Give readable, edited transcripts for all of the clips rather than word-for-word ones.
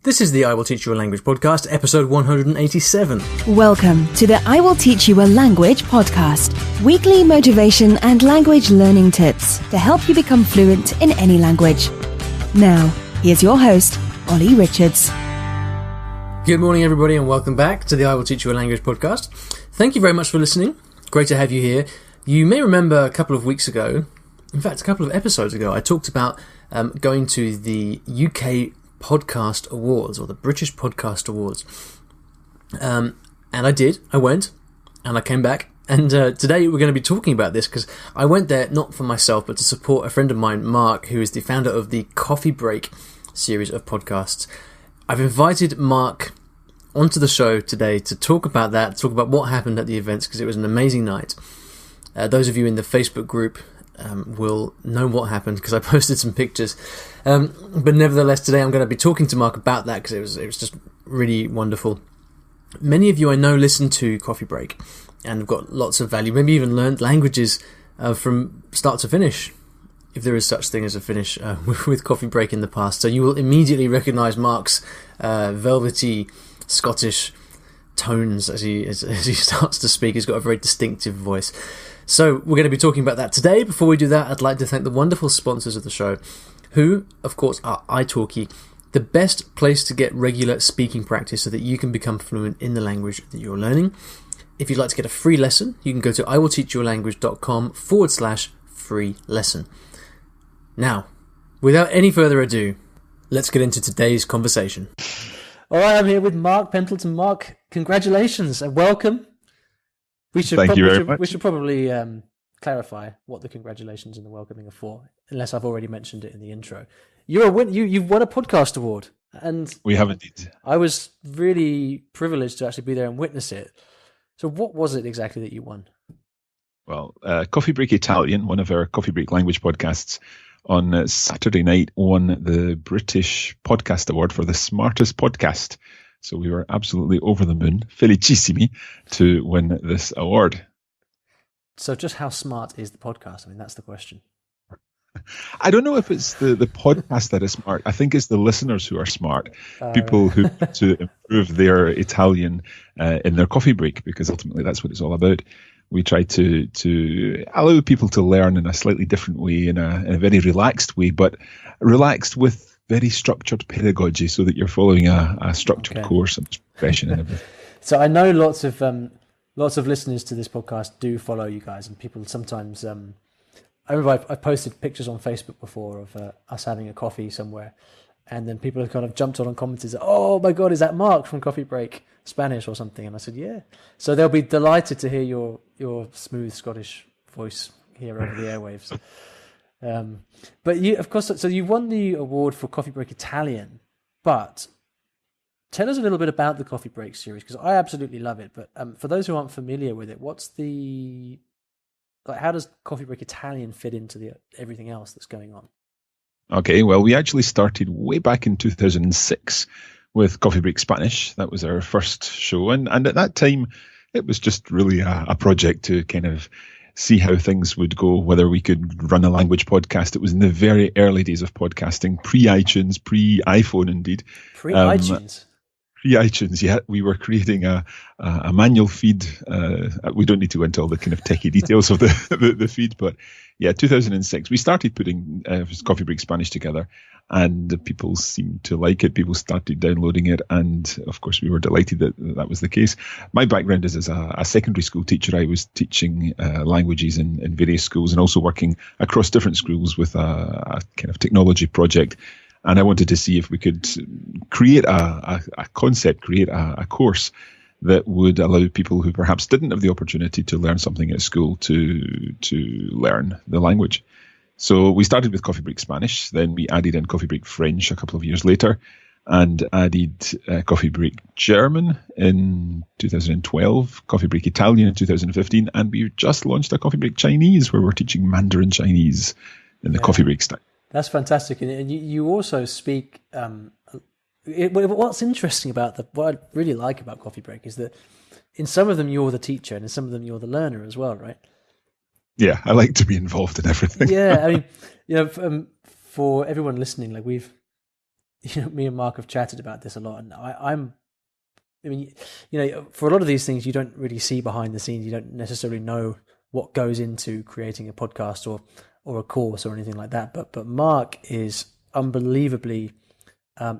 This is the I Will Teach You a Language podcast, episode 187. Welcome to the I Will Teach You a Language podcast. Weekly motivation and language learning tips to help you become fluent in any language. Now, here's your host, Ollie Richards. Good morning, everybody, and welcome back to the I Will Teach You a Language podcast. Thank you very much for listening. Great to have you here. You may remember a couple of weeks ago, in fact, a couple of episodes ago, I talked about going to the UK Podcast Awards, or the British Podcast Awards. And I did. I went, and I came back. And today we're going to be talking about this because I went there not for myself, but to support a friend of mine, Mark, who is the founder of the Coffee Break series of podcasts. I've invited Mark onto the show today to talk about that, talk about what happened at the events, because it was an amazing night. Those of you in the Facebook group will know what happened because I posted some pictures. But nevertheless, today I'm going to be talking to Mark about that because it was just really wonderful. Many of you I know listen to Coffee Break and have got lots of value, maybe even learned languages from start to finish, if there is such thing as a finish with Coffee Break in the past. So you will immediately recognise Mark's velvety Scottish tones as he starts to speak. He's got a very distinctive voice. So we're going to be talking about that today. Before we do that, I'd like to thank the wonderful sponsors of the show, who, of course, are italki, the best place to get regular speaking practice so that you can become fluent in the language that you're learning. If you'd like to get a free lesson, you can go to iwillteachyoualanguage.com/free lesson. Now, without any further ado, let's get into today's conversation. All right, I'm here with Mark Pentleton. Mark, congratulations and welcome. Thank you very much. We should probably clarify what the congratulations and the welcoming are for, unless I've already mentioned it in the intro. You've won a podcast award, and we have indeed. I was really privileged to actually be there and witness it. So, what was it exactly that you won? Well, Coffee Break Italian, one of our Coffee Break language podcasts, on Saturday night won the British Podcast Award for the smartest podcast. So we were absolutely over the moon, felicissimi, to win this award. So just how smart is the podcast? I mean, that's the question. I don't know if it's the podcast that is smart. I think it's the listeners who are smart. People who want to improve their Italian in their coffee break, because ultimately that's what it's all about. We try to allow people to learn in a slightly different way, in a very relaxed way, but relaxed with very structured pedagogy, so that you're following a structured course and progression and everything. So I know lots of listeners to this podcast do follow you guys, and people sometimes. I remember I've posted pictures on Facebook before of us having a coffee somewhere, and then people have kind of jumped on and commented, "Oh my God, is that Mark from Coffee Break Spanish or something?" And I said, "Yeah." So they'll be delighted to hear your smooth Scottish voice here over the airwaves. But you, of course, so you won the award for Coffee Break Italian, but tell us a little bit about the Coffee Break series, because I absolutely love it. But for those who aren't familiar with it, how does Coffee Break Italian fit into everything else that's going on? Okay, well, we actually started way back in 2006 with Coffee Break Spanish. That was our first show, and at that time, it was just really a project to kind of see how things would go, whether we could run a language podcast. It was in the very early days of podcasting, pre-iTunes, pre-iPhone indeed. Pre-iTunes? Pre-iTunes, yeah. We were creating a manual feed. We don't need to go into all the kind of techie details of the feed, but yeah, 2006. We started putting Coffee Break Spanish together, and people seemed to like it. People started downloading it, and of course we were delighted that was the case. My background is as a secondary school teacher. I was teaching languages in various schools, and also working across different schools with a kind of technology project. And I wanted to see if we could create a concept, create a course that would allow people who perhaps didn't have the opportunity to learn something at school to learn the language. So we started with Coffee Break Spanish, then we added in Coffee Break French a couple of years later, and added Coffee Break German in 2012, Coffee Break Italian in 2015, and we just launched a Coffee Break Chinese, where we're teaching Mandarin Chinese in the Coffee Break style. That's fantastic. And you also speak... what's interesting about what I really like about Coffee Break is that in some of them you're the teacher, and in some of them you're the learner as well, right? Yeah, I like to be involved in everything. Yeah, I mean, for everyone listening, like me and Mark have chatted about this a lot, and I mean, for a lot of these things, you don't really see behind the scenes. You don't necessarily know what goes into creating a podcast or a course or anything like that. But Mark is unbelievably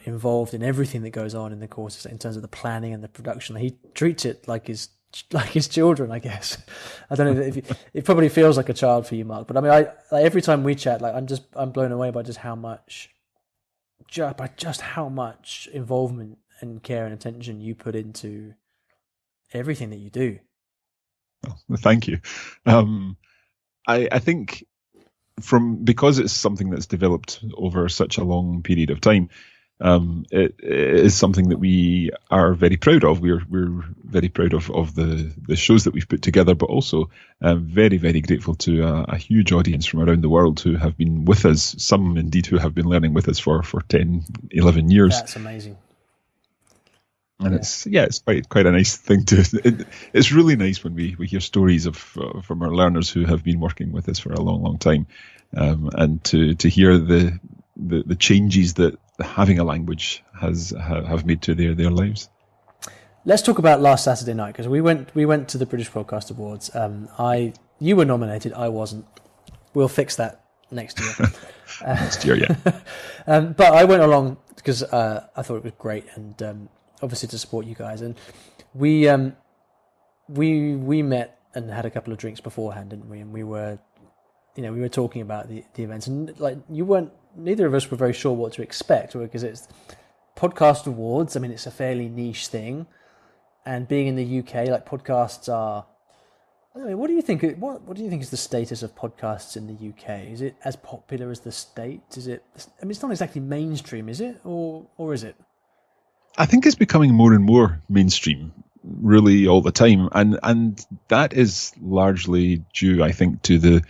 involved in everything that goes on in the courses in terms of the planning and the production. He treats it like his children, I guess. I don't know if it probably feels like a child for you, Mark. But I mean, every time we chat, like I'm blown away by just how much involvement and care and attention you put into everything that you do. Well, thank you. I think because it's something that's developed over such a long period of time, it is something that we are very proud of. We're very proud of the shows that we've put together, but also very, very grateful to a huge audience from around the world who have been with us, some indeed who have been learning with us for 10, 11 years. That's amazing. And it's quite a nice thing it's really nice when we hear stories from our learners who have been working with us for a long, long time, and to hear the changes that having a language have made to their lives. Let's talk about last Saturday night, because we went to the British Podcast Awards. You were nominated, I wasn't. We'll fix that next year. Next year, yeah. But I went along because I thought it was great, and obviously to support you guys. And we met and had a couple of drinks beforehand, didn't we? And we were talking about the events, and like neither of us were very sure what to expect, because it's podcast awards. I mean, it's a fairly niche thing, and being in the UK, like podcasts are. I mean, what do you think? What do you think is the status of podcasts in the UK? Is it as popular as the States? Is it? I mean, it's not exactly mainstream, is it, or is it? I think it's becoming more and more mainstream, really, all the time, and that is largely due, I think, to the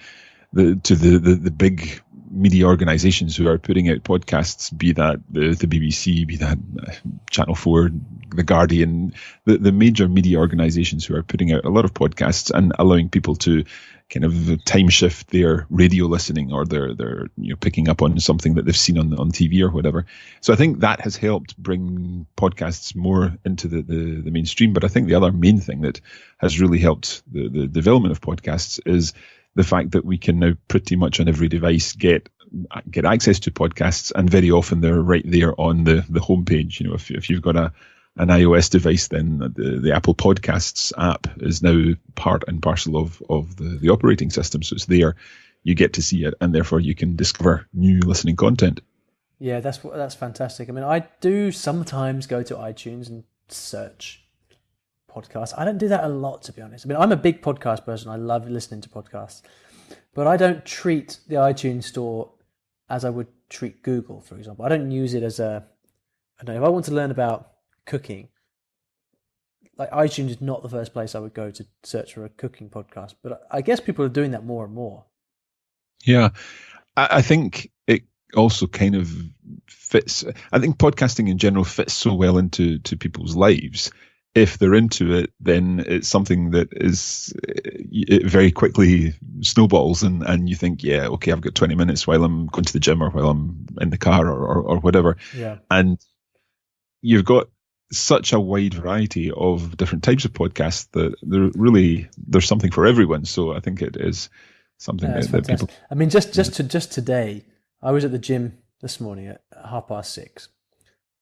big media organisations who are putting out podcasts, be that the BBC, be that Channel 4, The Guardian, the major media organisations who are putting out a lot of podcasts and allowing people to kind of time shift their radio listening, or their picking up on something that they've seen on TV or whatever. So I think that has helped bring podcasts more into the mainstream. But I think the other main thing that has really helped the development of podcasts is the fact that we can now pretty much on every device get access to podcasts, and very often they're right there on the homepage. If you've got an iOS device, then the Apple Podcasts app is now part and parcel of the operating system. So it's there, you get to see it, and therefore you can discover new listening content. Yeah, that's fantastic. I mean, I do sometimes go to iTunes and search podcasts. I don't do that a lot, to be honest. I mean, I'm a big podcast person. I love listening to podcasts, but I don't treat the iTunes store as I would treat Google, for example. I don't use it as I don't know, if I want to learn about cooking, like iTunes is not the first place I would go to search for a cooking podcast, but I guess people are doing that more and more. Yeah, I think it also kind of fits. I think podcasting in general fits so well into people's lives. If they're into it, then it's something that it very quickly snowballs, and you think, yeah, okay, I've got 20 minutes while I'm going to the gym or while I'm in the car or whatever. Yeah. And you've got such a wide variety of different types of podcasts that there's something for everyone. So I think it is something that people. I mean, just today, I was at the gym this morning at 6:30,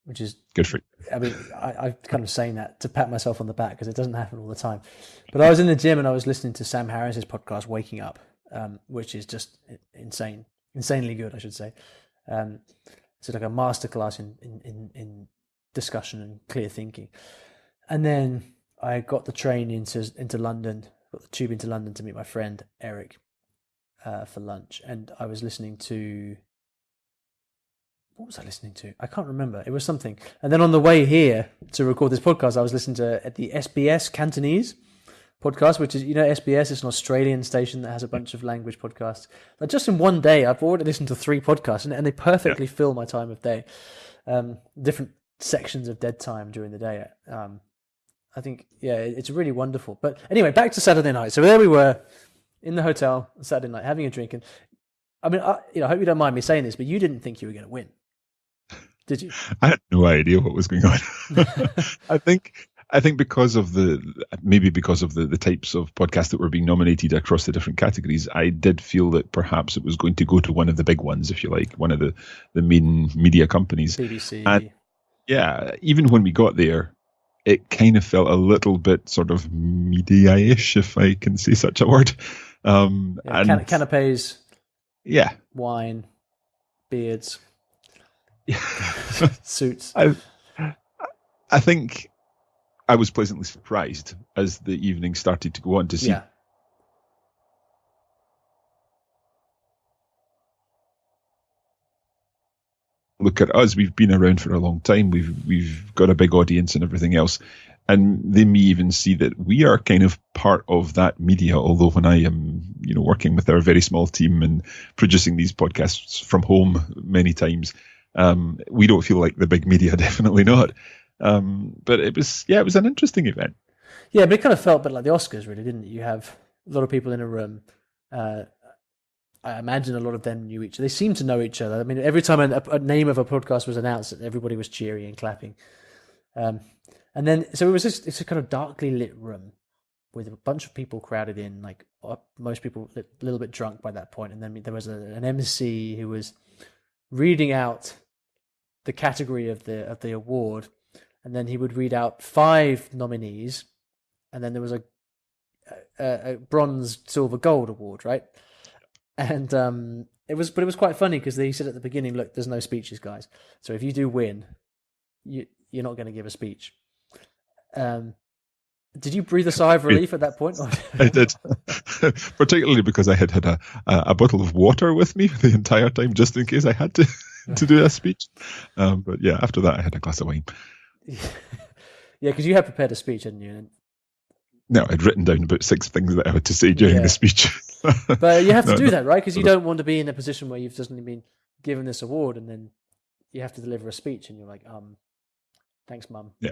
which is good for you. I mean, I'm kind of saying that to pat myself on the back, because it doesn't happen all the time. But I was in the gym and I was listening to Sam Harris's podcast, Waking Up, which is just insanely good, I should say. It's like a masterclass in discussion and clear thinking. And then I got the train into London, got the tube into London to meet my friend Eric for lunch, and I was listening to. What was I listening to? I can't remember. It was something. And then on the way here to record this podcast, I was listening to the SBS Cantonese podcast, which is, SBS is an Australian station that has a bunch of language podcasts. Like, just in one day, I've already listened to 3 podcasts, and they perfectly fill my time of day. Different sections of dead time during the day. I think, it's really wonderful. But anyway, back to Saturday night. So there we were in the hotel Saturday night having a drink. And I mean, I hope you don't mind me saying this, but you didn't think you were going to win. Did you? I had no idea what was going on. I think because of the types of podcasts that were being nominated across the different categories, I did feel that perhaps it was going to go to one of the big ones, if you like, one of the main media companies. BBC. And yeah, even when we got there, it kind of felt a little bit sort of media-ish, if I can say such a word. And canapes. Yeah. Wine. Beards. Suits. I think I was pleasantly surprised as the evening started to go on to see. Yeah. Look at us, we've been around for a long time, we've got a big audience and everything else, and they may even see that we are kind of part of that media, although when I am working with our very small team and producing these podcasts from home many times, we don't feel like the big media, definitely not. But it was an interesting event. Yeah, but it kind of felt a bit like the Oscars, really, didn't it? You have a lot of people in a room. I imagine a lot of them knew each other. They seemed to know each other. I mean, every time a name of a podcast was announced, everybody was cheering and clapping. And then, so it's a kind of darkly lit room with a bunch of people crowded in, like most people a little bit drunk by that point. And then there was an MC who was reading out the category of the award, and then he would read out 5 nominees, and then there was a bronze, silver, gold award, right? And it was quite funny because he said at the beginning, "Look, there's no speeches, guys. So if you do win, you're not going to give a speech." Did you breathe a sigh of relief at that point? I did, particularly because I had a bottle of water with me the entire time, just in case I had to do a speech. But yeah, after that, I had a glass of wine. Yeah, because you had prepared a speech, hadn't you? No, I'd written down about 6 things that I had to say during the speech. But you have to do that, right? Because you don't want to be in a position where you've just been given this award and then you have to deliver a speech and you're like, thanks, Mum. Yeah.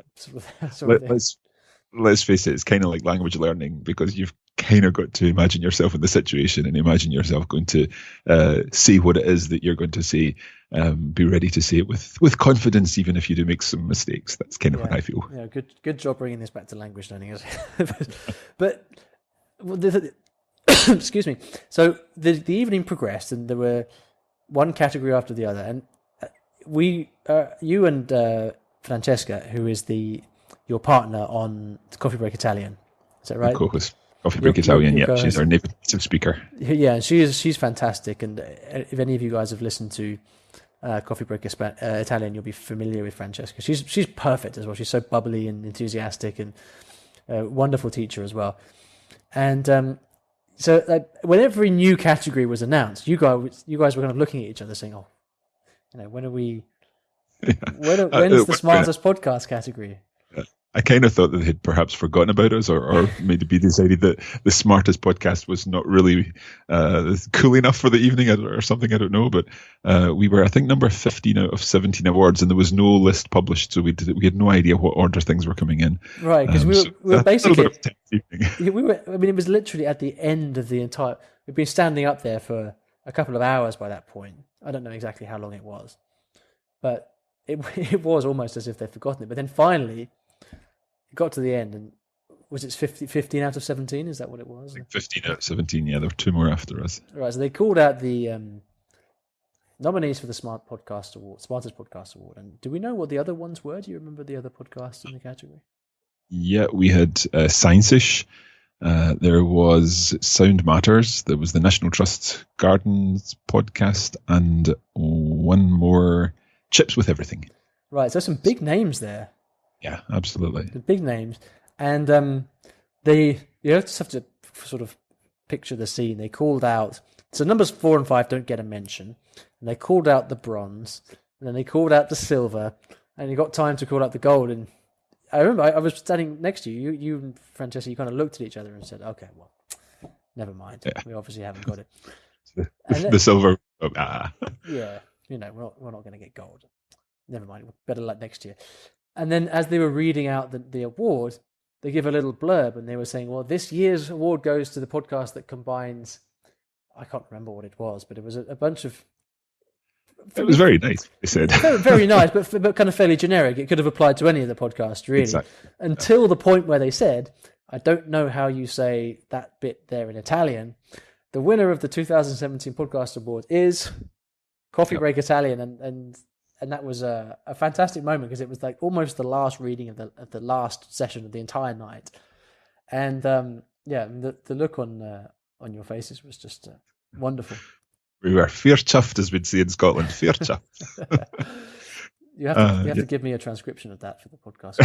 Let's face it, it's kind of like language learning, because you've kind of got to imagine yourself in the situation and imagine yourself going to say what it is that you're going to say. Be ready to say it with confidence, even if you do make some mistakes. That's kind of what I feel. Yeah, good job bringing this back to language learning. But excuse me. So the evening progressed, and there were one category after the other, and you and Francesca, who is your partner on Coffee Break Italian, is that right? Co-host Coffee Break Italian. Yeah, she's our native speaker. Yeah, and she's fantastic. And if any of you guys have listened to Coffee Break Italian, you'll be familiar with Francesca. She's perfect as well. She's so bubbly and enthusiastic, and a wonderful teacher as well. And so when every new category was announced, you guys were kind of looking at each other saying, "Oh, when are we? When's the smartest podcast category?" I kind of thought that they'd perhaps forgotten about us, or maybe decided that the smartest podcast was not really cool enough for the evening or something. I don't know, but we were, I think, number 15 out of 17 awards, and there was no list published, so we had no idea what order things were coming in. Right, because we were basically I mean, it was literally at the end of the entire. We'd been standing up there for a couple of hours by that point. I don't know exactly how long it was, but it was almost as if they'd forgotten it. But then finally, it got to the end, and was it 15 out of 17? Is that what it was? 15 out of 17, yeah. There were 2 more after us. Right, so they called out the nominees for the Smartest Podcast Award. And do we know what the other ones were? Do you remember the other podcasts in the category? Yeah, we had Science-ish. There was Sound Matters. There was the National Trust Gardens podcast, and one more, Chips with Everything. Right, so some big names there. Yeah, absolutely. The big names. And you just have to sort of picture the scene. They called out, so numbers 4 and 5 don't get a mention, and they called out the bronze, and then they called out the silver, and you got time to call out the gold. And I remember I was standing next to you. You and Francesca, you kind of looked at each other and said, "Okay, well, never mind. Yeah. We obviously haven't got it." The silver. Yeah, we're not going to get gold. Never mind. Better luck next year. And then as they were reading out the award, they give a little blurb, and they were saying, well, this year's award goes to the podcast that combines, I can't remember what it was, but it was a bunch of It was very nice, they said. Very, very nice, but kind of fairly generic. It could have applied to any of the podcasts, really. Exactly. Until the point where they said, I don't know how you say that bit there in Italian. The winner of the 2017 Podcast Award is Coffee Break Italian, and that was a fantastic moment because it was like almost the last reading of the last session of the entire night, and the look on your faces was just wonderful. We were fair chuffed, as we'd say in Scotland. Fair chuffed. You have to give me a transcription of that for the podcast.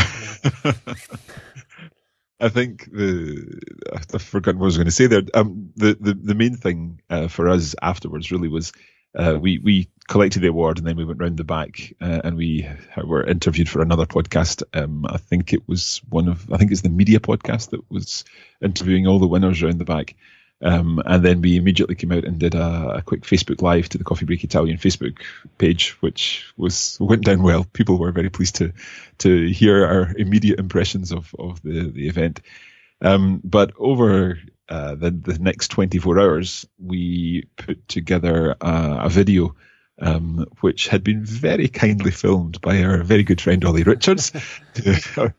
I think I've forgotten what I was going to say there. The main thing for us afterwards really was we collected the award and then we went round the back and we were interviewed for another podcast. I think it's the media podcast that was interviewing all the winners round the back. And then we immediately came out and did a quick Facebook Live to the Coffee Break Italian Facebook page, which went down well. People were very pleased to hear our immediate impressions of the event. But over the next 24 hours, we put together a video which had been very kindly filmed by our very good friend Ollie Richards.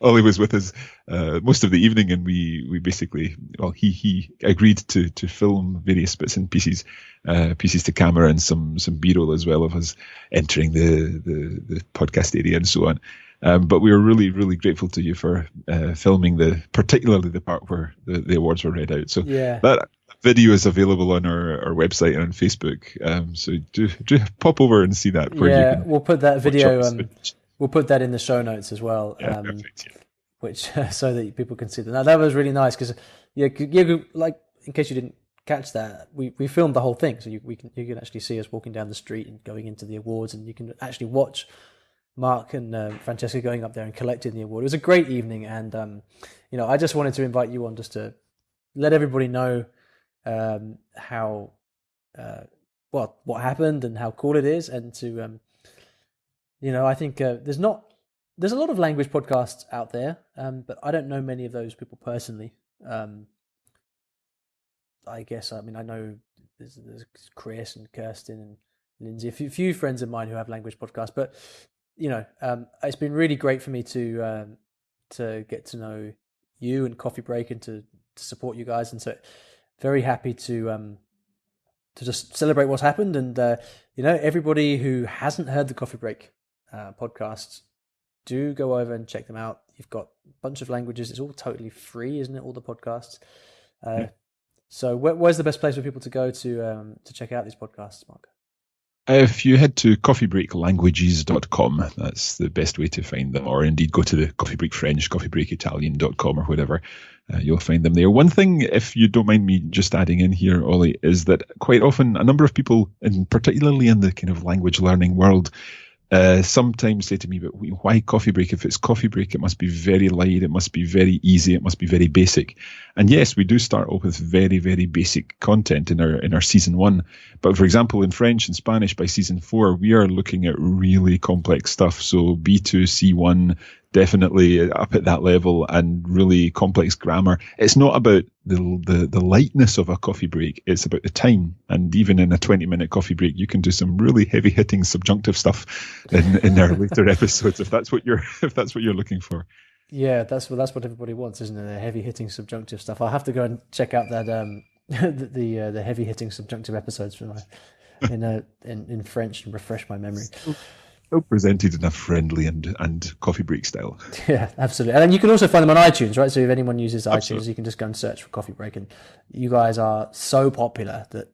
Ollie was with us most of the evening, and we basically, he agreed to film various bits and pieces to camera, and some B-roll as well of us entering the podcast area and so on. But we were really, really grateful to you for filming particularly the part where the awards were read out. So that video is available on our website and on Facebook. So do pop over and see that. We'll put that video. We'll put that in the show notes as well. Perfect, which so that people can see that. Now that was really nice because like in case you didn't catch that, we filmed the whole thing, so you can actually see us walking down the street and going into the awards, and you can actually watch Mark and Francesca going up there and collecting the award. It was a great evening, and I just wanted to invite you on just to let everybody know how what happened and how cool it is, and to I think there's a lot of language podcasts out there, but I don't know many of those people personally. I guess I know there's Chris and Kirsten and Lindsay, a few friends of mine who have language podcasts, but it's been really great for me to get to know you and Coffee Break and to support you guys, and so very happy to just celebrate what's happened. And everybody who hasn't heard the Coffee Break podcasts, do go over and check them out. You've got a bunch of languages. It's all totally free, isn't it? All the podcasts. So where's the best place for people to go to check out these podcasts, Mark? If you head to coffeebreaklanguages.com, that's the best way to find them, or indeed go to the Coffee Break French, coffeebreakitalian.com or whatever. You'll find them there. One thing, if you don't mind me just adding in here, Ollie, is that quite often a number of people, and particularly in the kind of language learning world, sometimes say to me, but why Coffee Break? If it's Coffee Break, it must be very light, it must be very easy, it must be very basic. And yes, we do start off with very, very basic content in our season 1. But for example, in French and Spanish by season 4, we are looking at really complex stuff. So B2, C1, definitely up at that level, and really complex grammar. It's not about the lightness of a coffee break, it's about the time. And even in a 20-minute coffee break, you can do some really heavy-hitting subjunctive stuff in our later episodes, if that's what you're looking for. Yeah, that's what everybody wants, isn't it? The heavy-hitting subjunctive stuff. I'll have to go and check out that the heavy-hitting subjunctive episodes for in French and refresh my memory. So presented in a friendly and coffee break style. Yeah, absolutely. And then you can also find them on iTunes, right? So if anyone uses iTunes, you can just go and search for Coffee Break. And you guys are so popular that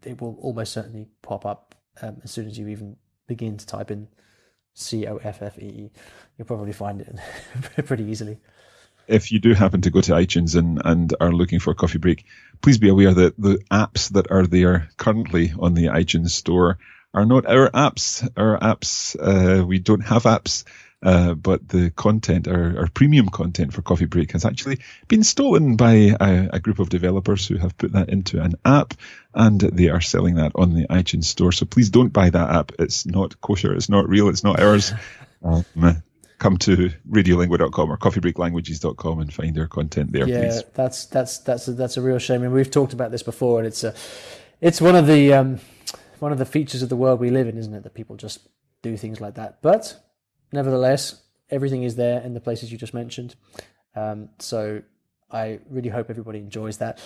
it will almost certainly pop up as soon as you even begin to type in COFFEE. You'll probably find it pretty easily. If you do happen to go to iTunes and are looking for Coffee Break, please be aware that the apps that are there currently on the iTunes store are not our apps. We don't have apps, but the content, our premium content for Coffee Break, has actually been stolen by a group of developers who have put that into an app, and they are selling that on the iTunes store. So please don't buy that app. It's not kosher. It's not real. It's not ours. Come to radiolingua.com or coffeebreaklanguages.com and find our content there, please. Yeah, that's a real shame. And we've talked about this before, and it's one of the one of the features of the world we live in, isn't it? That people just do things like that. But nevertheless, everything is there in the places you just mentioned. So I really hope everybody enjoys that.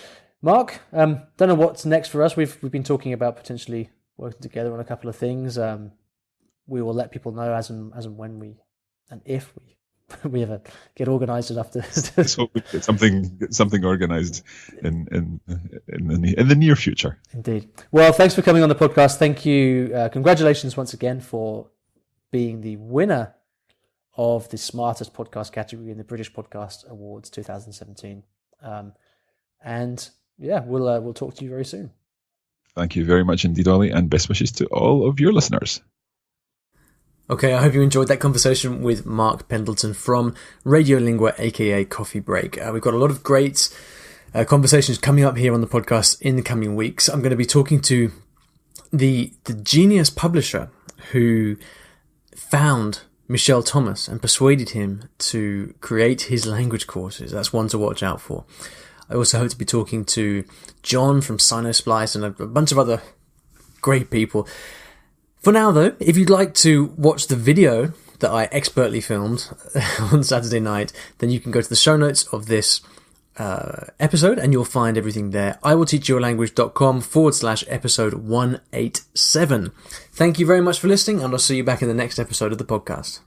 Mark, don't know what's next for us. We've been talking about potentially working together on a couple of things. We will let people know as and when we, and if we ever get organised enough to. So we get something organised in the near future. Indeed. Well, thanks for coming on the podcast. Thank you. Congratulations once again for being the winner of the smartest podcast category in the British Podcast Awards 2017. And yeah, we'll talk to you very soon. Thank you very much indeed, Ollie, and best wishes to all of your listeners. Okay, I hope you enjoyed that conversation with Mark Pentleton from Radiolingua, aka Coffee Break. We've got a lot of great conversations coming up here on the podcast in the coming weeks. I'm going to be talking to the genius publisher who found Michel Thomas and persuaded him to create his language courses. That's one to watch out for. I also hope to be talking to John from Sinosplice and a bunch of other great people. For now, though, if you'd like to watch the video that I expertly filmed on Saturday night, then you can go to the show notes of this episode and you'll find everything there. IWTYALlanguage.com/episode 187. Thank you very much for listening, and I'll see you back in the next episode of the podcast.